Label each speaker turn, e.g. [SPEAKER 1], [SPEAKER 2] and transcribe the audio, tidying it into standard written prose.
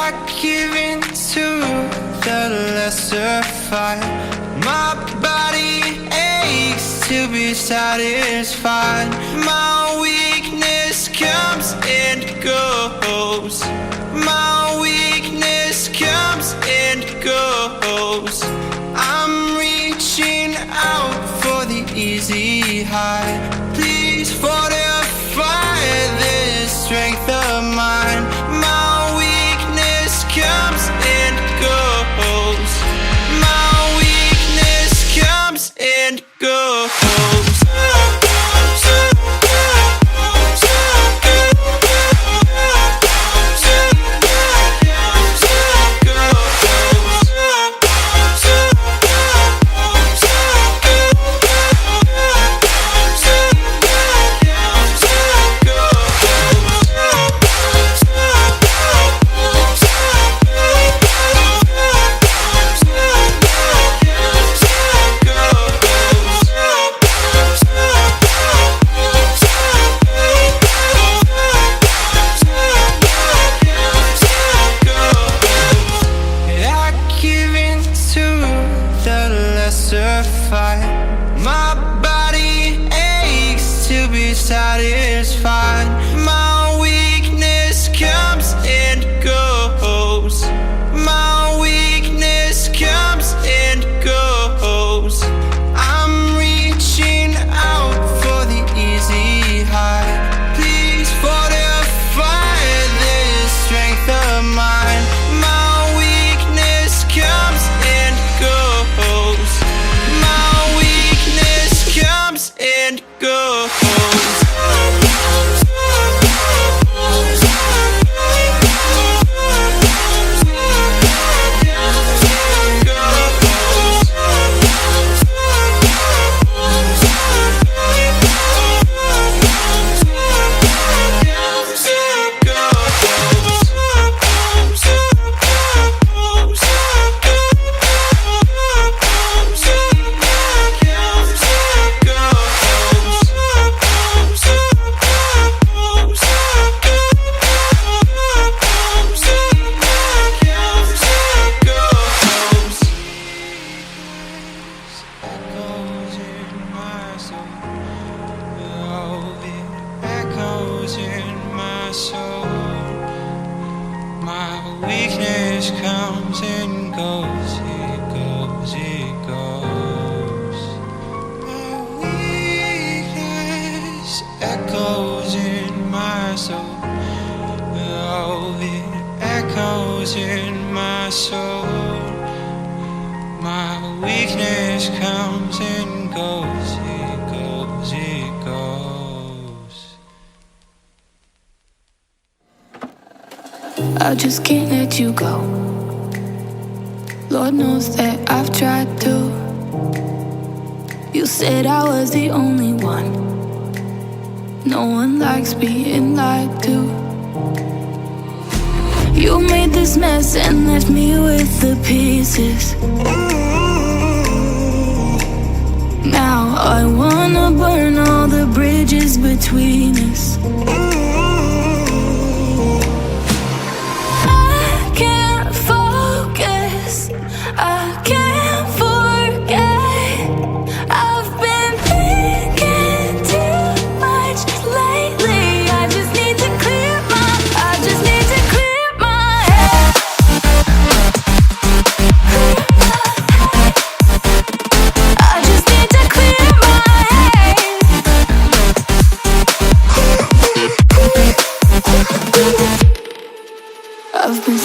[SPEAKER 1] I give in to the lesser fight. My body aches to be satisfied. My weakness comes and goes. My weakness comes and goes. I'm reaching out for the easy high. Please fortify this strength of mine. My weakness comes and goes. My weakness comes and goes. My body aches to be satisfied. My weakness comes and goes. My weakness comes and goes. I'm reaching out for the easy high. Please fortify this strength of mine. My weakness comes and goes. Comes and goes. Weakness comes and goes, it goes, it goes. My weakness echoes in my soul. Oh, it echoes in my soul. My weakness comes and goes, it goes, it goes.
[SPEAKER 2] I just can't let you go. Lord knows that I've tried to. You said I was the only one. No one likes being lied to. You made this mess and left me with the pieces. Now I wanna burn all the bridges between us. I can't forget. I've been thinking too much lately. I just need to clear my head. I just need to clear my head. I've been